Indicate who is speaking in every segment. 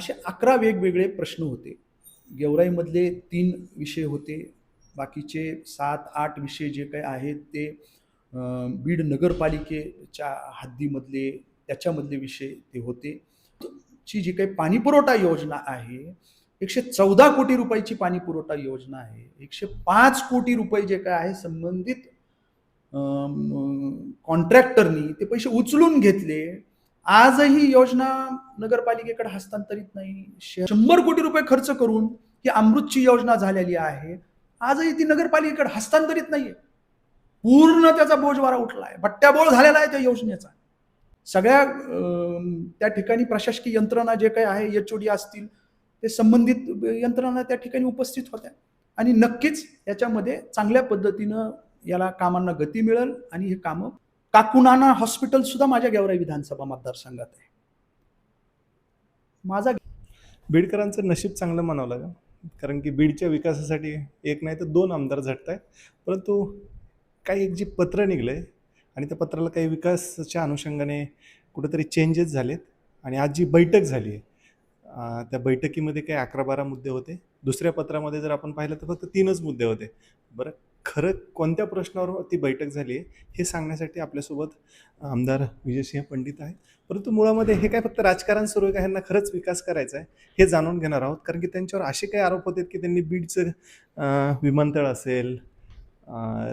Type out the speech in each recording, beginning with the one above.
Speaker 1: असे 11 वेगवेगळे प्रश्न होते. गेवराईमधले 3 विषय होते. बाकीचे 7-8 विषय जे काही आहेत ते बीड नगरपालिकेच्या हद्दीमधले त्याच्यामधले विषय ते होते. ची जी काही पाणीपुरवठा योजना आहे, 114 कोटी रुपयाची पाणीपुरवठा योजना आहे. 105 कोटी रुपये जे काय आहे संबंधित कॉन्ट्रॅक्टरनी ते पैसे उचलून घेतले. आजही योजना नगरपालिकेकडे हस्तांतरित नाही. 100 कोटी रुपये खर्च करून ही अमृतची योजना झालेली आहे. आजही ती नगरपालिकेकडे हस्तांतरित नाहीये. पूर्ण त्याचा बोजवारा उठलाय. बट्ट्याबोळ झालेला आहे त्या योजनेचा. सगळ्या त्या ठिकाणी प्रशासकीय यंत्रणा जे काही आहे, एचओडी असतील, ते संबंधित यंत्रणा त्या ठिकाणी उपस्थित होत्या आणि नक्कीच याच्यामध्ये चांगल्या पद्धतीनं याला कामांना गती मिळेल आणि हे कामं काकुनाना हॉस्पिटल सुद्धा माझ्या गेवराई विधानसभा मतदारसंघात आहे. माझा
Speaker 2: बीडकरांचं नशीब चांगलं म्हणावं लागेल, कारण की बीडच्या विकासासाठी एक नाही तर 2 आमदार झटत आहेत. परंतु काही एक जे पत्र निघलं आहे आणि त्या पत्राला काही विकासाच्या अनुषंगाने कुठेतरी चेंजेस झालेत आणि आज जी बैठक झाली आहे त्या बैठकीमध्ये काही 11-12 मुद्दे होते. दुसऱ्या पत्रामध्ये जर आपण पाहिलं तर फक्त 3च मुद्दे होते. बरं, खरं कोणत्या प्रश्नावर ती बैठक झाली आहे हे सांगण्यासाठी आपल्यासोबत आमदार विजयसिंह पंडित आहेत. परंतु मुळामध्ये हे काय फक्त राजकारण सुरू आहे का, ह्यांना खरंच विकास करायचा आहे हे जाणून घेणार आहोत. कारण की त्यांच्यावर असे काही आरोप होते की त्यांनी बीडचं विमानतळ असेल,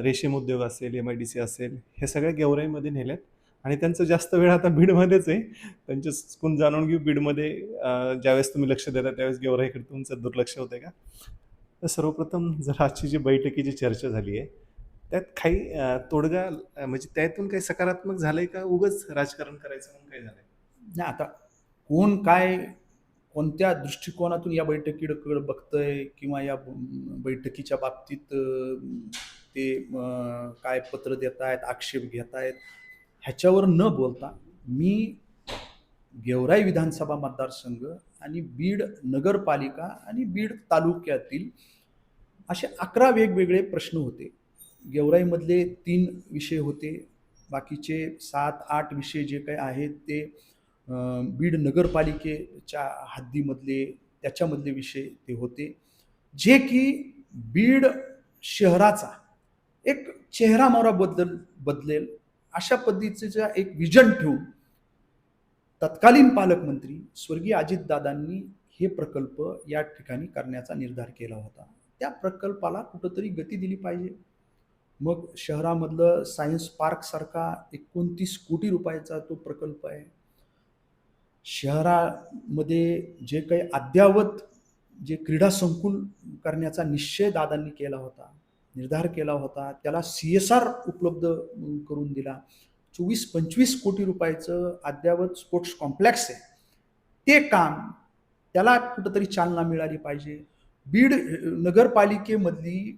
Speaker 2: रेशीम उद्योग असेल, MIDC असेल, हे सगळ्या गेवराईमध्ये नेल्यात आणि त्यांचं जास्त वेळ आता बीडमध्येच आहे. त्यांच्याकडून जाणून घेऊ बीडमध्ये ज्यावेळेस तुम्ही लक्ष देता त्यावेळेस गेवराईकडे तुमचं दुर्लक्ष होतं का. तर सर्वप्रथम जर आजची जी बैठकीची चर्चा झाली आहे त्यात काही तोडगा म्हणजे त्यातून काही सकारात्मक झालंय का उगाच राजकारण करायचं म्हणून काय झालंय?
Speaker 1: नाही, आता कोण काय कोणत्या दृष्टिकोनातून या बैठकीकडे बघतंय किंवा या बैठकीच्या बाबतीत ते काय पत्र देत आहेत, आक्षेप घेत आहेत, ह्याच्यावर न बोलता मी गेवराई विधानसभा मतदारसंघ आणि बीड नगरपालिका आणि बीड तालुक्यातील असे 11 वेगवेगळे प्रश्न होते. गेवराईमधले 3 विषय होते. बाकीचे 7-8 विषय जे काही आहेत ते बीड नगरपालिकेच्या हद्दीमधले त्याच्यामधले विषय ते होते, जे की बीड शहराचा एक चेहरामोहरा बदलेल अशा पद्धतीचा एक विजन ठेवून तत्कालीन पालकमंत्री स्वर्गीय अजितदादांनी हे प्रकल्प या ठिकाणी करण्याचा निर्धार केला होता. त्या प्रकल्पाला कुठंतरी गती दिली पाहिजे. मग शहरामधलं सायन्स पार्क सारखा 29 कोटी रुपयाचा तो प्रकल्प आहे. शहरामध्ये जे काही अद्ययावत जे क्रीडा संकुल करण्याचा निश्चय दादांनी केला होता, निर्धार केला होता, त्याला CSR उपलब्ध करून दिला. 24-25 कोटी रुपयाचं अद्ययावत स्पोर्ट्स कॉम्प्लेक्स आहे. ते काम त्याला कुठंतरी चालना मिळाली पाहिजे. बीड नगरपालिकेमधली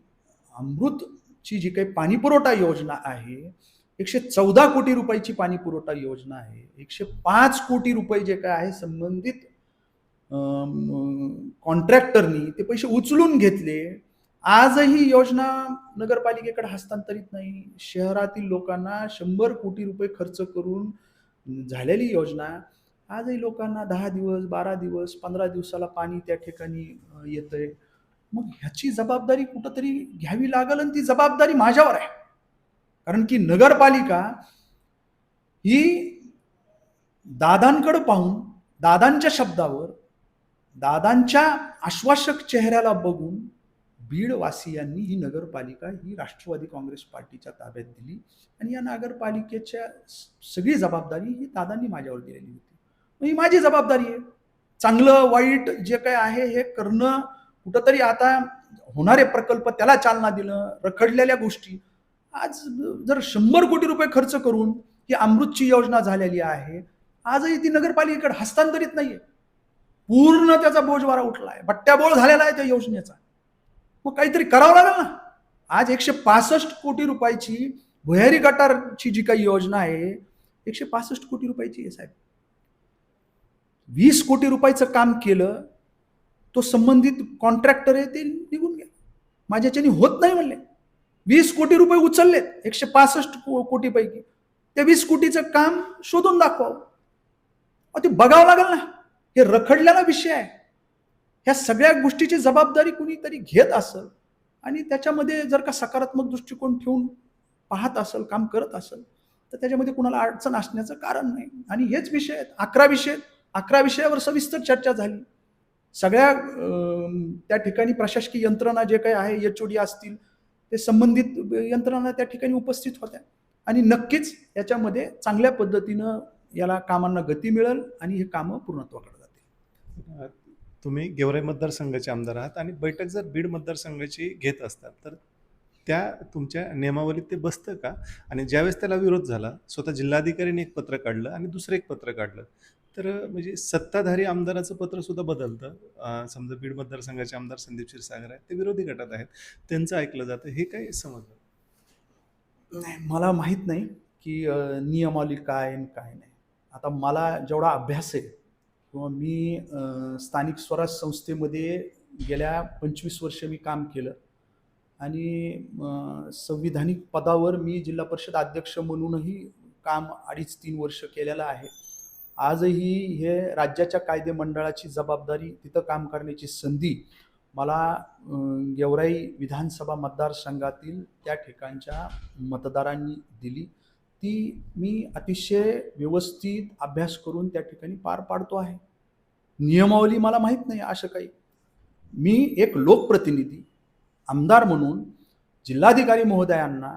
Speaker 1: अमृतची जी काही पाणीपुरवठा योजना आहे, 114 कोटी रुपयाची पाणीपुरवठा योजना आहे. 105 कोटी रुपये जे काय आहे संबंधित कॉन्ट्रॅक्टरनी ते पैसे उचलून घेतले. आजही योजना नगरपालिकेकडे हस्तांतरित नाही. शहरातील लोकांना 100 कोटी रुपये खर्च करून झालेली योजना आजही लोकांना 10 दिवस, 12 दिवस, 15 दिवसाला पाणी त्या ठिकाणी येतंय. मग ह्याची जबाबदारी कुठंतरी घ्यावी लागेल आणि ती जबाबदारी माझ्यावर आहे. कारण की नगरपालिका ही दादांकडे पाहून, दादांच्या शब्दावर, दादांच्या आश्वासक चेहऱ्याला बघून बीडवासियांनी ही नगरपालिका ही राष्ट्रवादी काँग्रेस पार्टीच्या ताब्यात दिली आणि या नगरपालिकेच्या सगळी जबाबदारी ही दादांनी माझ्यावर दिलेली होती. ही माझी जबाबदारी आहे. चांगलं वाईट जे काही आहे हे करणं, कुठंतरी आता होणारे प्रकल्प त्याला चालना देणं, रखडलेल्या गोष्टी. आज जर 100 कोटी रुपये खर्च करून ही अमृतची योजना झालेली आहे, आजही ती नगरपालिकेकडे हस्तांतरित नाहीये. पूर्ण त्याचा बोजवारा उठलाय. बट्ट्याबोळ झालेला आहे त्या योजनेचा. मग काहीतरी करावं लागेल ना. आज 165 कोटी रुपयाची भुयारी गटारची जी काही योजना आहे, 165 कोटी रुपयाची आहे साहेब. 20 कोटी रुपयाचं काम केलं, तो संबंधित कॉन्ट्रॅक्टर आहे ते निघून गेला. माझ्याच्याने होत नाही म्हणले. 20 कोटी रुपये उचललेत 165 कोटीपैकी. त्या 20 कोटीचं काम शोधून दाखवावं. ते बघावं लागेल ना. हे रखडलेला विषय आहे. ह्या सगळ्या गोष्टीची जबाबदारी कुणीतरी घेत असेल आणि त्याच्यामध्ये जर का सकारात्मक दृष्टिकोन ठेवून पाहत असेल, काम करत असेल, तर त्याच्यामध्ये कुणाला अडचण असण्याचं कारण नाही. आणि हेच विषय आहेत. 11 विषयावर सविस्तर चर्चा झाली. सगळ्या त्या ठिकाणी प्रशासकीय यंत्रणा जे काही आहे, एचओडी असतील, ते संबंधित यंत्रणा त्या ठिकाणी उपस्थित होत्या आणि नक्कीच याच्यामध्ये चांगल्या पद्धतीनं याला कामांना गती मिळेल आणि हे कामं पूर्णत्वाकडे जातील.
Speaker 2: तुम्ही गेवराई मतदारसंघाचे आमदार आहात आणि बैठक जर बीड मतदारसंघाची घेत असतात तर त्या तुमच्या नियमावलीत ते बसतं का? आणि ज्यावेळेस त्याला विरोध झाला, स्वतः जिल्हाधिकाऱ्यांनी एक पत्र काढलं आणि दुसरं एक पत्र काढलं, तर म्हणजे सत्ताधारी आमदाराचं पत्र सुद्धा बदलतं. समजा बीड मतदारसंघाचे आमदार संदीप क्षीरसागर आहेत, ते विरोधी गटात आहेत, त्यांचं ऐकलं जातं. हे काय समजलं?
Speaker 1: नाही, मला माहीत नाही की नियमावली काय आणि काय नाही. आता मला जेवढा अभ्यास आहे किंवा मी स्थानिक स्वराज संस्थेमध्ये गेल्या 25 वर्ष मी काम केलं आणि संविधानिक पदावर मी जिल्हा परिषद अध्यक्ष म्हणूनही काम 2.5-3 वर्ष केलेलं आहे. आजही हे राज्याच्या कायदे मंडळाची जबाबदारी, तिथं काम करण्याची संधी मला गेवराई विधानसभा मतदारसंघातील त्या ठिकाणच्या मतदारांनी दिली. ती मी अतिशय व्यवस्थित अभ्यास करून त्या ठिकाणी पार पाडतो आहे. नियमावली मला माहीत नाही असं काही. मी एक लोकप्रतिनिधी, आमदार म्हणून जिल्हाधिकारी महोदयांना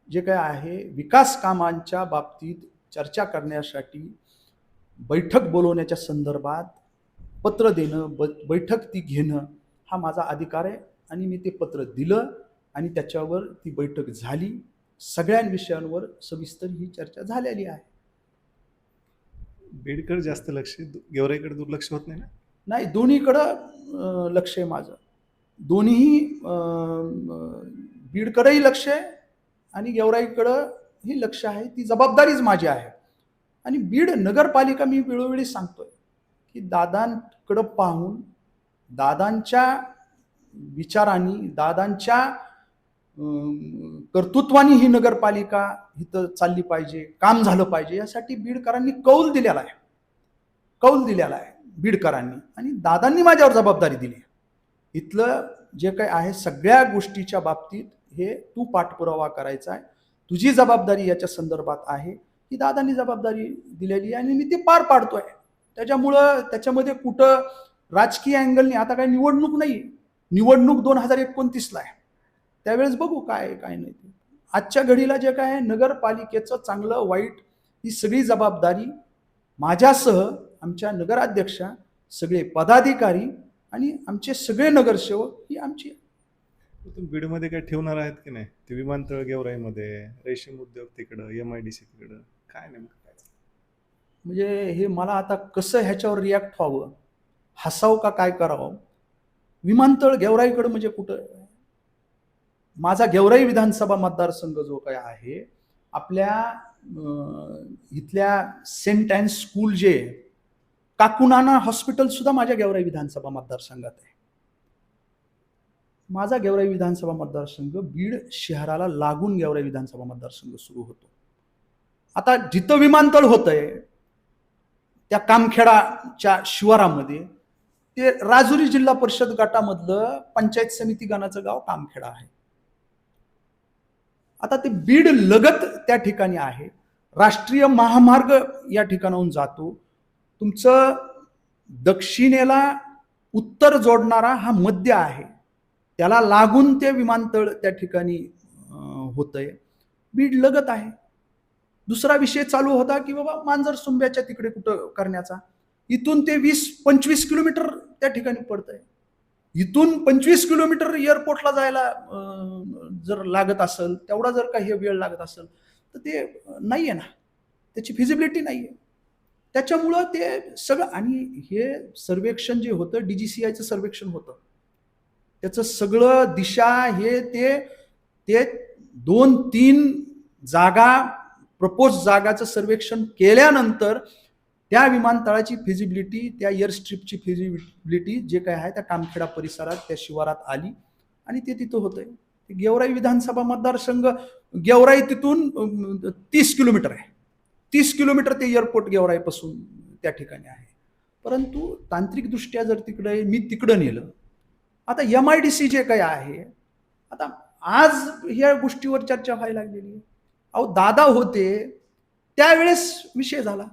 Speaker 1: जे काय आहे विकास कामांच्या बाबतीत चर्चा करण्यासाठी बैठक बोलवण्याच्या संदर्भात पत्र देणं, बैठक ती घेणं हा माझा अधिकार आहे आणि मी ते पत्र दिलं आणि त्याच्यावर ती बैठक झाली. सगळ्या विषयांवर सविस्तर ही चर्चा झालेली आहे.
Speaker 2: बीडकडे जास्त लक्ष, गेवराईकडे दुर्लक्ष होत नाही ना?
Speaker 1: नाही, दोन्हीकडं लक्ष आहे माझं. दोन्ही बीडकडेही लक्ष आहे आणि गेवराईकडंही लक्ष आहे. ती जबाबदारीच माझी आहे. आणि बीड नगरपालिका मी वेळोवेळी सांगतोय की दादांकडं पाहून, दादांच्या विचारांनी, दादांच्या कर्तृत्वानी ही नगरपालिका इथं चालली पाहिजे, काम झालं पाहिजे, यासाठी बीडकरांनी कौल दिलेला आहे बीडकरांनी आणि दादांनी माझ्यावर जबाबदारी दिली. इथलं जे काही आहे सगळ्या गोष्टीच्या बाबतीत हे तू पाठपुरावा करायचा आहे, तुझी जबाबदारी याच्या संदर्भात आहे, ही दादांनी जबाबदारी दिलेली आहे आणि मी ती पार पाडतोय. त्याच्यामुळं त्याच्यामध्ये कुठं राजकीय अँगलने, आता काही निवडणूक नाही, निवडणूक 2029ला आहे, त्यावेळेस बघू काय काय नाही. आजच्या घडीला जे काय आहे नगरपालिकेचं चांगलं वाईट ही सगळी जबाबदारी माझ्यासह आमच्या नगराध्यक्षा, सगळे पदाधिकारी आणि आमचे सगळे नगरसेवक ही आमची.
Speaker 2: तुम्ही बीडमध्ये काय ठेवणार आहेत की नाही? ते विमानतळ गेवराईमध्ये, रेशीम उद्योग तिकडं, MIDC तिकडं, काय नेमकं काय?
Speaker 1: म्हणजे हे मला आता कसं ह्याच्यावर रिॲक्ट व्हावं, हसावं का काय करावं. विमानतळ गेवराईकडं म्हणजे कुठं? माझा गेवराई विधानसभा मतदारसंघ जो काय आहे, आपल्या इथल्या सेंट अँड स्कूल जे काकुनाना हॉस्पिटल सुद्धा माझ्या गेवराई विधानसभा मतदारसंघात आहे. माझा गेवराई विधानसभा मतदारसंघ बीड शहराला लागून गेवराई विधानसभा मतदारसंघ सुरू होतो. आता जिथं विमानतळ होतंय त्या कामखेडाच्या शिवारामध्ये ते राजुरी जिल्हा परिषद गटामधलं पंचायत समिती गणाचं गाव कामखेडा आहे. आता ते बीड लगत त्या ठिकाणी आहे. राष्ट्रीय महामार्ग या ठिकाणाहून जातो. तुमचं दक्षिणेला उत्तर जोडणारा हा मध्य आहे, त्याला लागून ते विमानतळ त्या ठिकाणी होतंय. बीड लगत आहे. दुसरा विषय चालू होता की बाबा मांजर सुंब्याच्या तिकडे कुठं करण्याचा. इथून ते 20-25 किलोमीटर त्या ठिकाणी पडतंय. इथून 25 किलोमीटर एअरपोर्टला जायला जर लागत असेल, तेवढा जर काही वेळ लागत असेल तर ते नाही आहे ना, त्याची फिजिबिलिटी नाही आहे. त्याच्यामुळं ते सगळं, आणि हे सर्वेक्षण जे होतं DGCIचं सर्वेक्षण होतं, त्याचं सगळं दिशा हे ते 2-3 जागा, प्रपोज जागाचं सर्वेक्षण केल्यानंतर त्या विमानतळाची फिजिबिलिटी, त्या एअर स्ट्रिपची फिजिबिलिटी जे काय आहे त्या कामखेडा परिसरात, त्या शिवारात आली आणि ते तिथं होतंय. गेवराई विधानसभा मतदारसंघ, गेवराई तिथून 30 किलोमीटर आहे. 30 किलोमीटर ते एअरपोर्ट गेवराईपासून त्या ठिकाणी आहे. परंतु तांत्रिकदृष्ट्या जर तिकडे मी तिकडं नेलं, आता MIDC जे काही आहे, आता आज ह्या गोष्टीवर चर्चा व्हायला लागलेली आहे. अहो दादा होते त्यावेळेस विषय झाला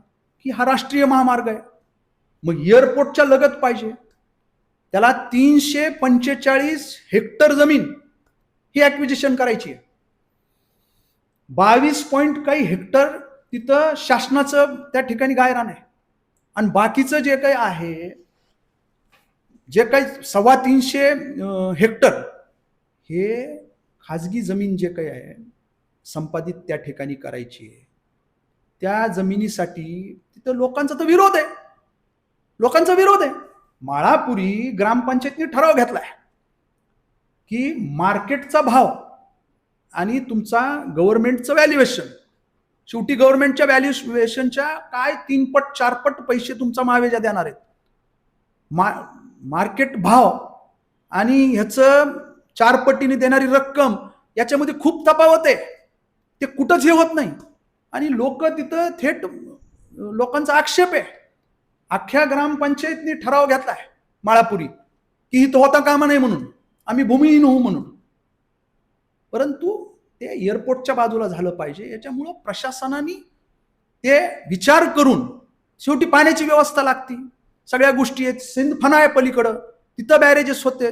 Speaker 1: की हा राष्ट्रीय महामार्ग आहे, मग एअरपोर्टच्या लगत पाहिजे, त्याला 345 हेक्टर जमीन ही ॲक्विजिशन करायची आहे. 22 पॉइंट काही हेक्टर तिथं शासनाचं त्या ठिकाणी गायरान आहे, आणि बाकीचं जे काही आहे, जे काही 325 हेक्टर हे खाजगी जमीन जे काही आहे संपादित त्या ठिकाणी करायची आहे. त्या जमिनीसाठी तिथं लोकांचा तर विरोध आहे, लोकांचा विरोध आहे. माळापुरी ग्रामपंचायतीने ठराव घेतलाय की मार्केटचा भाव आणि तुमचा गव्हर्नमेंटचं व्हॅल्युएशन, शेवटी गव्हर्नमेंटच्या व्हॅल्युएशनच्या काय 3 पट 4 पट पैसे तुमचा महावेजा देणार आहेत. मार्केट भाव आणि ह्याचं 4 पटीने देणारी रक्कम याच्यामध्ये खूप तफावत आहे, ते कुठंच हे होत नाही. आणि लोक तिथं थेट लोकांचा आक्षेप आहे. अख्ख्या ग्रामपंचायतनी ठराव घेतलाय माळापुरी की इथं होता कामा नाही म्हणून, आम्ही भूमिहीन होऊ म्हणून. परंतु ते एअरपोर्टच्या बाजूला झालं पाहिजे, याच्यामुळं प्रशासनाने ते विचार करून, शेवटी पाण्याची व्यवस्था लागती, सगळ्या गोष्टी आहेत, सिंधफणा आहे पलीकडं, तिथं बॅरेजेस होते,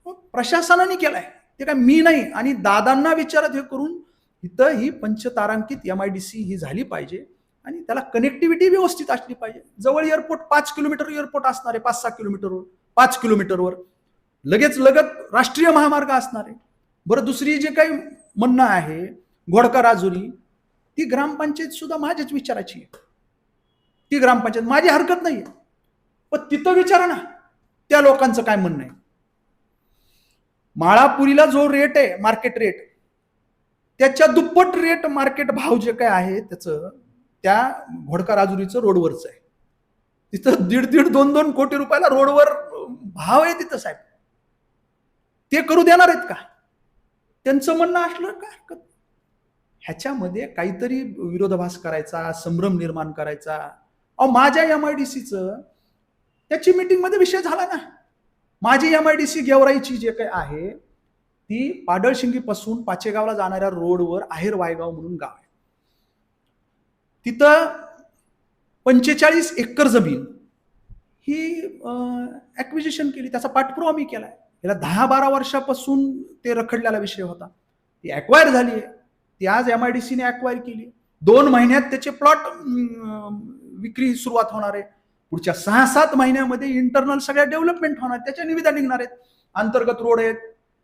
Speaker 1: प्रशासनाने केलाय, ते काय मी नाही. आणि दादांना विचारत हे करून इथं ही पंचतारांकित MIDC ही झाली पाहिजे आणि त्याला कनेक्टिव्हिटी व्यवस्थित असली पाहिजे. जवळ एअरपोर्ट 5 किलोमीटर एअरपोर्ट असणार आहे, 5-6 किलोमीटरवर, 5 किलोमीटरवर लगेच लगत राष्ट्रीय महामार्ग असणार आहे. बरं, दुसरी जे काही म्हणणं आहे घोडका राजुरी, ती ग्रामपंचायत सुद्धा माझ्याच विचाराची आहे. ती ग्रामपंचायत, माझी हरकत नाही, पण तिथं विचारा ना त्या लोकांचं काय म्हणणं आहे. माळापुरीला जो रेट आहे मार्केट रेट, त्याच्या दुप्पट रेट मार्केट भाव जे काय आहे त्याचं त्या घोडका राजुरीचं रोडवरच आहे. तिथं 1.5-2 कोटी रुपयाला रोडवर भाव आहे तिथं साहेब. ते करू देणार आहेत का? त्यांचं म्हणणं असलं का हरकत. ह्याच्यामध्ये काहीतरी विरोधाभास करायचा, संभ्रम निर्माण करायचा. अहो माझ्या MIDCचं त्याची मीटिंग मध्ये विषय झाला ना. माझी MIDC गेवराईची जे काही आहे ती पाडळशिंगी पासून पाचेगावला जाणाऱ्या रोडवर आहेर वायगाव म्हणून गाव आहे. तिथं 45 एकर जमीन ही ॲक्विजिशन केली, त्याचा पाठपुरावा मी केलाय. याला 10-12 वर्षापासून ते रखडलेला विषय होता. ती ॲक्वायर झाली आहे, ती आज MIDCने ॲक्वायर केली. 2 महिन्यात त्याचे प्लॉट विक्री सुरुवात होणार आहे. पुढच्या 6-7 महिन्यामध्ये इंटरनल सगळ्या डेव्हलपमेंट होणार, त्याच्या निविदा निघणार आहेत. अंतर्गत रोड आहेत,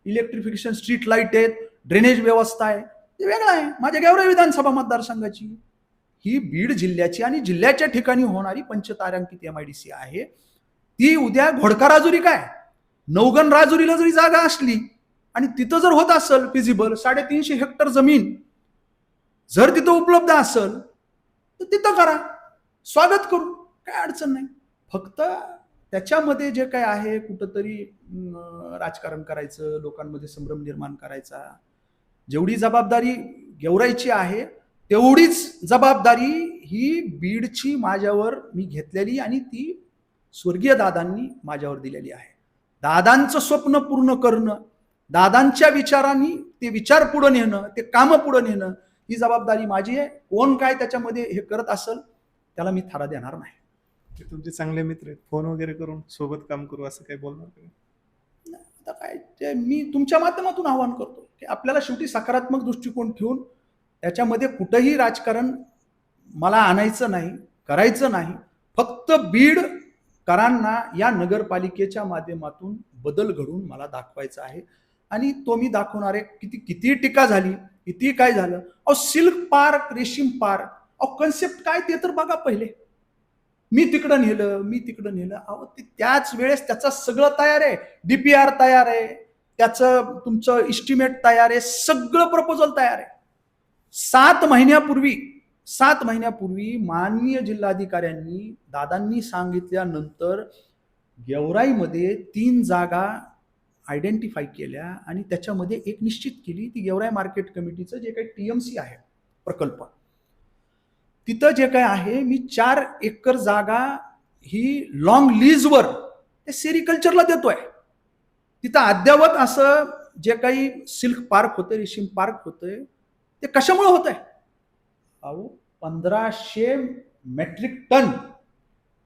Speaker 1: इलेक्ट्रिफिकेशन, स्ट्रीट लाईट आहेत, ड्रेनेज व्यवस्था आहे, ते वेगळं आहे. माझ्या गेवराई विधानसभा मतदारसंघाची ही बीड जिल्ह्याची आणि जिल्ह्याच्या ठिकाणी होणारी पंचतारांकित MIDC आहे. ती उद्या घोडका राजुरी काय नवगण राजुरीला जरी जागा असली आणि तिथं जर होत असेल फिजिबल 350 हेक्टर जमीन जर तिथं उपलब्ध असेल तर तिथं करा, स्वागत करू, काय अडचण नाही. फक्त त्याच्यामध्ये जे काय आहे कुठंतरी राजकारण करायचं, लोकांमध्ये संभ्रम निर्माण करायचा. जेवढी जबाबदारी गेवराईची आहे तेवढीच जबाबदारी ही बीडची माझ्यावर मी घेतलेली आणि ती स्वर्गीय दादांनी माझ्यावर दिलेली आहे. दादांचं स्वप्न पूर्ण करणं, दादांच्या विचारांनी ते विचार पुढे नेणं, ते कामं पुढे नेणं ही जबाबदारी माझी आहे. कोण काय त्याच्यामध्ये हे करत असेल त्याला मी थारा देणार नाही.
Speaker 2: ते तुमचे चांगले मित्र आहेत, फोन वगैरे करून सोबत काम करू असं काही बोलणार का?
Speaker 1: आता काय ते मी तुमच्या माध्यमातून आवाहन करतो की आपल्याला शेवटी सकारात्मक दृष्टिकोन ठेवून त्याच्यामध्ये कुठंही राजकारण मला आणायचं नाही, करायचं नाही. फक्त बीडकरांना या नगरपालिकेच्या माध्यमातून बदल घडवून मला दाखवायचा आहे आणि तो मी दाखवणार आहे. किती टीका झाली, किती काय झालं. अहो सिल्क पार्क, रेशीम पार्क, अहो कन्सेप्ट काय ते तर बघा पहिले. मी तिकडं नेलं. अहो ते त्याच वेळेस त्याचं सगळं तयार आहे, DPR तयार आहे, त्याचं तुमचं इस्टिमेट तयार आहे, सगळं प्रपोजल तयार आहे. 7 महिन्यापूर्वी माननीय जिल्हाधिकाऱ्यांनी दादांनी सांगितल्यानंतर गेवराईमध्ये 3 जागा आयडेंटिफाय केल्या आणि त्याच्यामध्ये एक निश्चित केली, ती गेवराई मार्केट कमिटीचं जे काही TMC आहे प्रकल्प, तिथं जे काय आहे मी 4 एकर जागा ही लॉंग लीजवर ते सेरिकल्चरला देतोय. तिथं अद्यावत असं जे काही सिल्क पार्क होतं, रेशीम पार्क होतंय, ते कशामुळे होत आहे? अहो 1500 मेट्रिक टन,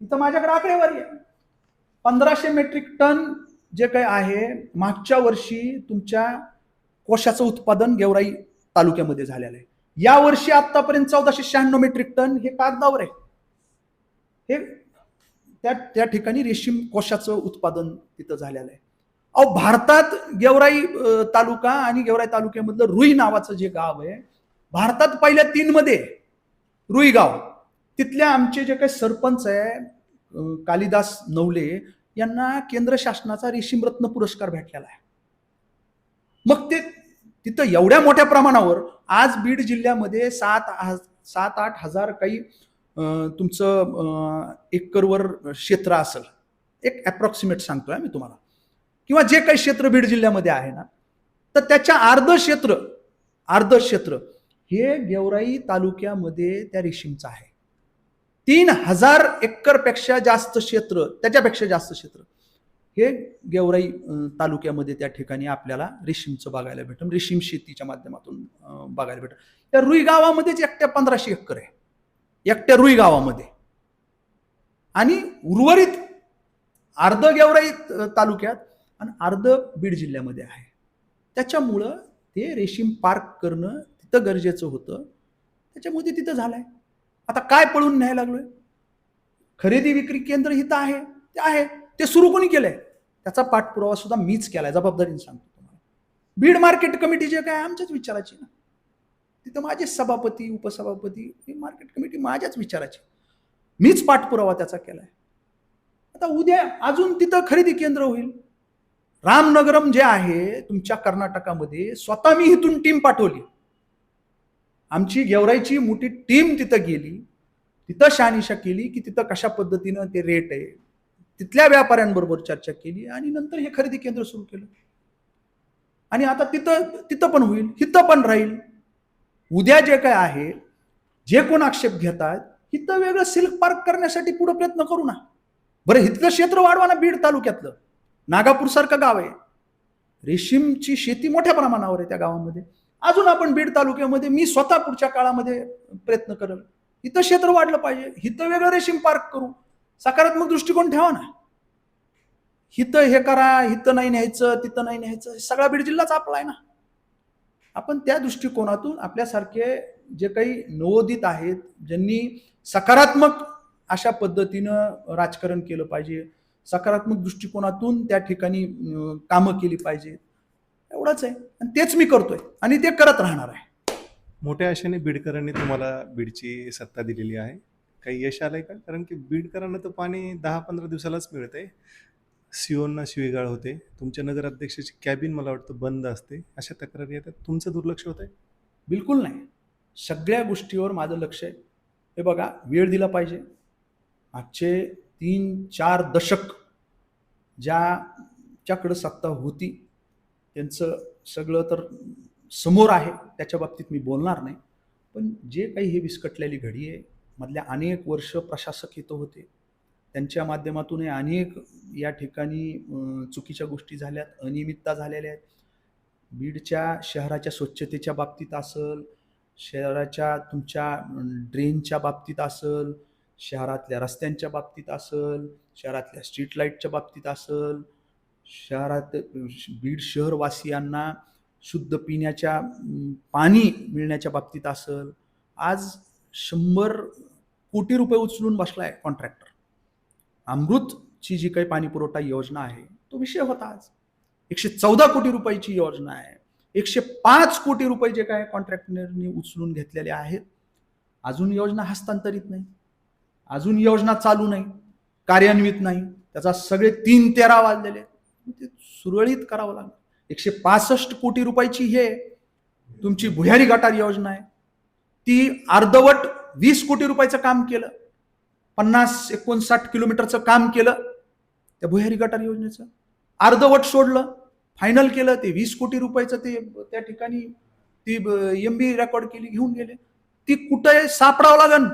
Speaker 1: इथं माझ्याकडे आकडेवारी आहे. 1500 मेट्रिक टन जे काही आहे, मागच्या वर्षी तुमच्या कोशाचं उत्पादन गेवराई तालुक्यामध्ये झालेलं आहे. या वर्षी आतापर्यंत 1496 मेट्रिक टन हे कागदावर आहे. हे त्या ठिकाणी रेशीम कोशाचं उत्पादन तिथं झालेलं आहे. अहो भारतात गेवराई तालुका आणि गेवराई तालुक्यामधलं रुई नावाचं जे गाव आहे, भारतात पहिल्या 3 मध्ये रुई गाव. तिथल्या आमचे जे काही सरपंच आहे कालिदास नवले यांना केंद्र शासनाचा रेशीम रत्न पुरस्कार भेटलेला आहे. मग ते तिथं एवढ्या मोठ्या प्रमाणावर आज बीड जिल्ह्यामध्ये 7-8 हजार काही तुमचं एकरवर क्षेत्र असेल, एक अप्रॉक्सिमेट सांगतोय मी तुम्हाला, किंवा जे काही क्षेत्र बीड जिल्ह्यामध्ये आहे ना, तर त्याच्या अर्ध क्षेत्र हे गेवराई तालुक्यामध्ये त्या रेशीमचं आहे. 3000 एकर पेक्षा जास्त क्षेत्र, त्याच्यापेक्षा जास्त क्षेत्र हे गेवराई तालुक्यामध्ये त्या ठिकाणी आपल्याला रेशीमचं बघायला भेटेल, रेशीम शेतीच्या माध्यमातून बघायला भेटेल. त्या रुई गावामध्येच एकट्या 1500 एकर आहे, एकट्या रुई गावामध्ये. आणि उर्वरित अर्ध गेवराई तालुक्यात आणि अर्ध बीड जिल्ह्यामध्ये आहे. त्याच्यामुळं ते रेशीम पार्क करणं तिथं गरजेचं होतं, त्याच्यामुळे तिथं झालंय. आता काय पळून न्यायला लागलोय? खरेदी विक्री केंद्र इथं आहे, ते आहे, ते सुरू कोणी केलंय? त्याचा पाठपुरावा सुद्धा मीच केलाय, जबाबदारीने सांगतो तुम्हाला. बीड मार्केट कमिटी जे काय आमच्याच विचाराची ना, तिथं माझे सभापती उपसभापती, मार्केट कमिटी माझ्याच विचाराची, मीच पाठपुरावा त्याचा केलाय. आता उद्या अजून तिथं खरेदी केंद्र होईल. रामनगरम जे आहे तुमच्या कर्नाटकामध्ये, स्वतः मी इथून टीम पाठवली, आमची गेवराईची मोठी टीम तिथं गेली, तिथं शहानिशा केली की तिथं कशा पद्धतीनं ते रेट आहे, तिथल्या व्यापाऱ्यांबरोबर चर्चा केली आणि नंतर हे खरेदी केंद्र सुरू केलं. आणि आता तिथं पण होईल, इथं पण राहील. उद्या जे काय आहे, जे कोण आक्षेप घेतात, इथं वेगळं सिल्क पार्क करण्यासाठी पुढे प्रयत्न करू ना. बरं, इथलं क्षेत्र वाढवा ना. बीड तालुक्यातलं नागापूर सारखं गाव आहे, रेशीमची शेती मोठ्या प्रमाणावर आहे त्या गावामध्ये. अजून आपण बीड तालुक्यामध्ये मी स्वतः पुढच्या काळामध्ये प्रयत्न करेल, इथं क्षेत्र वाढलं पाहिजे, इथं वेगळं रेशीम पार्क करू. सकारात्मक दृष्टिकोन ठेवा ना. इथं हे करा, इथं नाही न्यायचं, तिथं नाही न्यायचं, सगळा बीड जिल्हाच आपला आहे ना. आपण त्या दृष्टिकोनातून आपल्यासारखे जे काही नवोदित आहेत, ज्यांनी सकारात्मक अशा पद्धतीनं राजकारण केलं पाहिजे, सकारात्मक दृष्टिकोनातून त्या ठिकाणी कामं केली पाहिजे, एवढंच आहे. आणि तेच मी करतोय आणि ते करत राहणार आहे.
Speaker 2: मोठ्या आशेने बीडकरांनी तुम्हाला बीडची सत्ता दिलेली आहे. काही यश आलंय का? कारण की बीडकरांना तर पाणी 10-15 दिवसालाच मिळतंय. सीओंना शिवीगाळ होते, तुमच्या नगराध्यक्षाची कॅबिन मला वाटतं बंद असते, अशा तक्रारी येतात. तुमचं दुर्लक्ष होतंय?
Speaker 1: बिलकुल नाही, सगळ्या गोष्टीवर माझं लक्ष आहे. हे बघा, वेळ दिला पाहिजे. मागचे 3-4 दशक ज्याच्याकडं सत्ता होती त्यांचं सगळं तर समोर आहे, त्याच्या बाबतीत मी बोलणार नाही. पण जे काही हे विस्कटलेली घडी आहे, मधल्या अनेक वर्ष प्रशासक इथं होते, त्यांच्या माध्यमातून अनेक या ठिकाणी चुकीच्या गोष्टी झाल्यात, अनियमितता झालेल्या आहेत. बीडच्या शहराच्या स्वच्छतेच्या बाबतीत असेल, शहराच्या तुमच्या ड्रेनच्या बाबतीत असेल, शहरातल्या रस्त्यांच्या बाबतीत असेल, शहरातल्या स्ट्रीट लाईटच्या बाबतीत असेल, शहरात बीड शहरवासियांना शुद्ध पिण्याच्या पाणी मिळण्याच्या बाबतीत असेल, आज 100 कोटी रुपये उचलून बसलाय कॉन्ट्रॅक्टर. अमृतची जी काही पाणी पुरवठा योजना आहे तो विषय होता. आज 114 कोटी रुपयाची योजना आहे, 105 कोटी रुपये जे काय कॉन्ट्रॅक्टरनी उचलून घेतलेले आहेत. अजून योजना हस्तांतरित नाही, अजून योजना चालू नाही, कार्यान्वित नाही. त्याचा सगळे 3-13 वाजलेले, ते सुरळीत करावं लागलं. 165 कोटी रुपयाची हे तुमची भुयारी गटार योजना आहे, ती अर्धवट 20 कोटी रुपयाचं काम केलं, 50-59 किलोमीटरचं काम केलं त्या भुयारी गटार योजनेचं, अर्धवट सोडलं, फायनल केलं ते 20 कोटी रुपयाचं. ते त्या ठिकाणी ती MB रेकॉर्ड केली, घेऊन गेले. ती कुठे सापडावं लागन.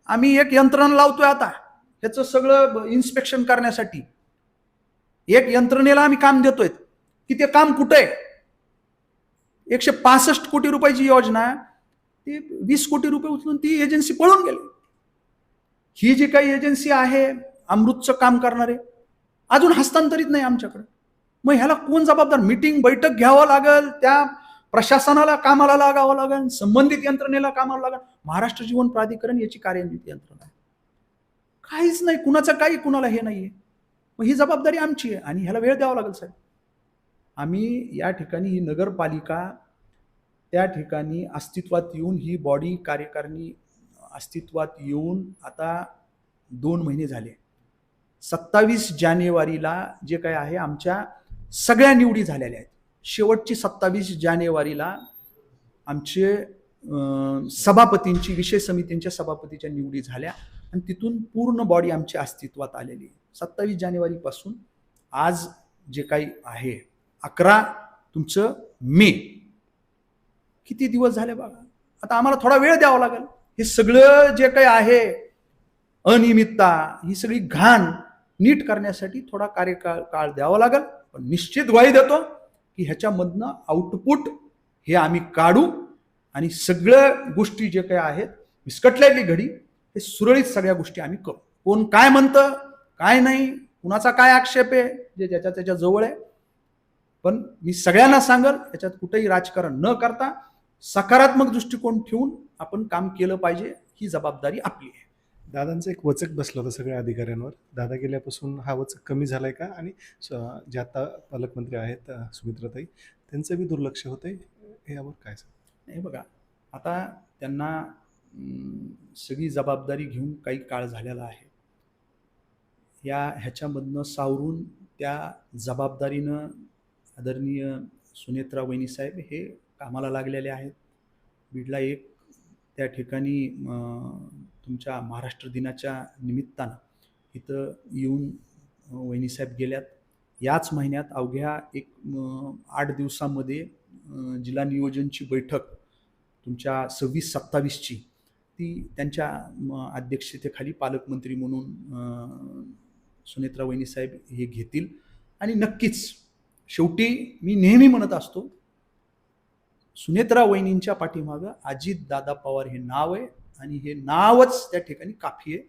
Speaker 1: आम्ही एक यंत्रणा लावतोय आता, ह्याचं सगळं इन्स्पेक्शन करण्यासाठी एक यंत्रणेला आम्ही काम देतोय की ते काम कुठं आहे. 165 कोटी रुपयाची योजना, ती 20 कोटी रुपये उचलून ती एजन्सी पळून गेली. ही जी काही एजन्सी आहे अमृतचं काम करणारे, अजून हस्तांतरित नाही आमच्याकडे. मग ह्याला कोण जबाबदार? मीटिंग बैठक घ्यावं लागेल, त्या प्रशासनाला कामाला लागावं लागेल, संबंधित यंत्रणेला कामाला लागेल. महाराष्ट्र जीवन प्राधिकरण याची कार्यान्वित यंत्रणा आहे. काहीच नाही, कुणाचं काही कुणाला हे नाहीये. मग ही जबाबदारी आमची आहे आणि ह्याला वेळ द्यावा लागेल साहेब. आम्ही या ठिकाणी ही नगरपालिका त्या ठिकाणी अस्तित्वात येऊन, ही बॉडी कार्यकारिणी अस्तित्वात येऊन आता 2 महिने झाले. 27 जानेवारीला जे काय आहे आमच्या सगळ्या निवडी झालेल्या आहेत. शेवटची 27 जानेवारीला आमचे सभापतींची, विषय समितींच्या सभापतीच्या निवडी झाल्या आणि तिथून पूर्ण बॉडी आमची अस्तित्वात आलेली आहे. 27 जानेवारीपासून आज जे काही आहे 11 तुमचं मे, किती दिवस झाले बघा. आता आम्हाला थोडा वेळ द्यावा लागेल. हे सगळं जे काही आहे अनियमितता, ही सगळी घाण नीट करण्यासाठी थोडा कार्यकाळ द्यावा लागेल. पण निश्चित ग्वाही देतो की ह्याच्यामधनं आउटपुट हे आम्ही काढू आणि सगळ्या गोष्टी जे काही आहेत विस्कटलेली घडी, हे सुरळीत सगळ्या गोष्टी आम्ही करू. कोण काय म्हणतं काय नाही, कुणाचा काय आक्षेप आहे, जे ज्याच्या त्याच्या जवळ आहे. पण मी सगळ्यांना सांगल, याच्यात कुठेही राजकारण न करता सकारात्मक दृष्टिकोन ठेवून आपण काम केलं पाहिजे. ही जबाबदारी आपली आहे.
Speaker 2: दादांचं एक वचक बसलं होतं सगळ्या अधिकाऱ्यांवर. दादा गेल्यापासून हा वचक कमी झालाय का? आणि जे आता पालकमंत्री आहेत सुमित्राताई, त्यांचं बी दुर्लक्ष होतंय, यावर काय सांग?
Speaker 1: नाही बघा, आता त्यांना सगळी जबाबदारी घेऊन काही काळ झालेला आहे. ह्याच्यामधनं सावरून त्या जबाबदारीनं आदरणीय सुनेत्रा वहिनी साहेब हे कामाला लागलेले आहेत. बीडला एक त्या ठिकाणी तुमच्या महाराष्ट्र दिनाच्या निमित्तानं इथं येऊन वहिनीसाहेब गेल्यात. याच महिन्यात अवघ्या 8 दिवसामध्ये जिल्हा नियोजनची बैठक तुमच्या 26-27ची ती त्यांच्या अध्यक्षतेखाली पालकमंत्री म्हणून सुनेत्रा वहिनीसाहेब हे घेतील. आणि नक्कीच शेवटी मी नेहमी म्हणत असतो, सुनेत्रा वहिनींच्या पाठीमागं अजितदादा पवार हे नाव आहे आणि हे नावच त्या ठिकाणी काफी आहे.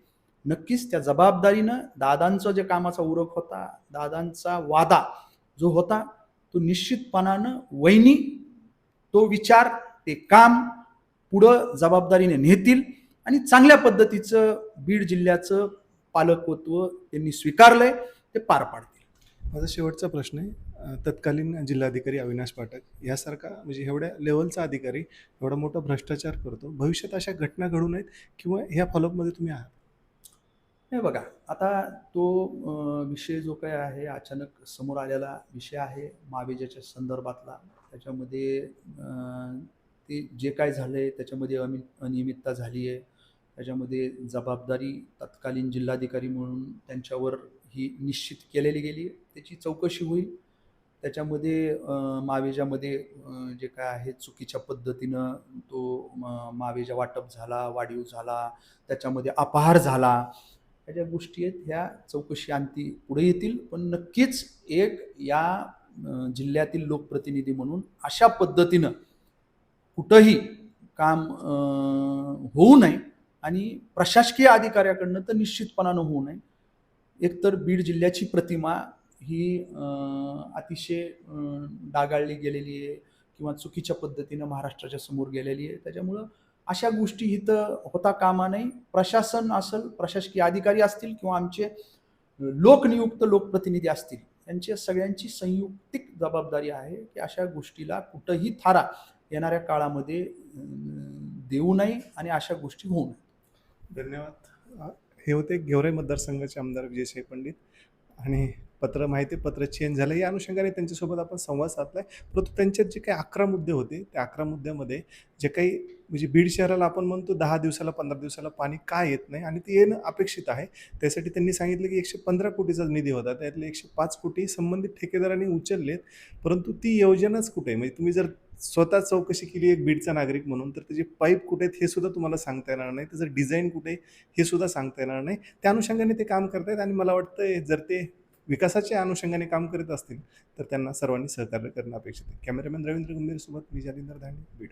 Speaker 1: नक्कीच त्या जबाबदारीनं दादांचं जे कामाचा उरक होता, दादांचा वादा जो होता, तो निश्चितपणानं वहिनी तो विचार, ते काम पुढं जबाबदारीने नेतील आणि चांगल्या पद्धतीचं बीड जिल्ह्याचं पालकत्व त्यांनी स्वीकारलंय, ते पार पाडतील.
Speaker 2: माझा शेवटचा प्रश्न आहे, तत्कालीन जिल्हाधिकारी अविनाश पाठक यासारखा म्हणजे एवढ्या लेवलचा अधिकारी एवढा मोठा भ्रष्टाचार करतो, भविष्यात अशा घटना घडू नयेत किंवा ह्या फॉलोअपमध्ये तुम्ही आहात?
Speaker 1: नाही बघा, आता तो विषय जो काय आहे अचानक समोर आलेला विषय आहे महाबीजाच्या संदर्भातला. त्याच्यामध्ये ते जे काय झालंय त्याच्यामध्ये अनियमितता झाली आहे. त्याच्यामध्ये जबाबदारी तत्कालीन जिल्हाधिकारी म्हणून त्यांच्यावर ही निश्चित केलेली गेली. त्याची चौकशी होईल. त्याच्यामध्ये महाबीजामध्ये जे काय आहे चुकीच्या पद्धतीनं तो महाबीजा वाटप झाला, वाढीव झाला, त्याच्यामध्ये अपहार झाला, ह्या ज्या गोष्टी आहेत ह्या चौकशी अंती पुढे येतील. पण नक्कीच एक या जिल्ह्यातील लोकप्रतिनिधी म्हणून अशा पद्धतीनं कुठंही काम होऊ नये आणि प्रशासकीय अधिकाऱ्याकडनं तर निश्चितपणानं होऊ नये. एकतर बीड जिल्ह्याची प्रतिमा ही अतिशय डागाळली गेलेली आहे किंवा चुकीच्या पद्धतीनं महाराष्ट्राच्या समोर गेलेली आहे. त्याच्यामुळं अशा गोष्टी इथं होता कामा नये. प्रशासन असेल, प्रशासकीय अधिकारी असतील किंवा आमचे लोकनियुक्त लोकप्रतिनिधी असतील, यांच्या सगळ्यांची संयुक्तिक जबाबदारी आहे की अशा गोष्टीला कुठंही थारा येणाऱ्या काळामध्ये देऊ नये आणि अशा गोष्टी होऊ नये.
Speaker 2: धन्यवाद. हे होते गेवराई मतदारसंघाचे आमदार विजयसाई पंडित. आणि पत्र चेंज झालं या अनुषंगाने त्यांच्यासोबत आपण संवाद साधलाय. परंतु त्यांच्यात जे काही 11 मुद्दे होते, त्या 11 मुद्द्यामध्ये जे काही म्हणजे बीड शहराला आपण म्हणतो 10 दिवसाला 15 दिवसाला पाणी का येत नाही आणि ते येणं अपेक्षित आहे. त्यासाठी त्यांनी सांगितलं की 115 कोटीचा निधी होता, त्यातले 105 कोटी संबंधित ठेकेदारांनी उचललेत. परंतु ती योजनाच कुठे आहे? म्हणजे तुम्ही जर स्वतः चौकशी केली एक बीडचा नागरिक म्हणून, तर त्याचे पाईप कुठे आहेत हे सुद्धा तुम्हाला सांगता येणार नाही. त्याचं डिझाइन कुठे आहे हे सुद्धा सांगता येणार नाही. त्या अनुषंगाने ते काम करतायत आणि मला वाटतंय जर ते विकासाच्या अनुषंगाने काम करत असतील, तर त्यांना सर्वांनी सहकार्य करणं अपेक्षित आहे. कॅमेरामॅन रवींद्र गंभीरसोबत मी जालिंदर धांडे, बीड.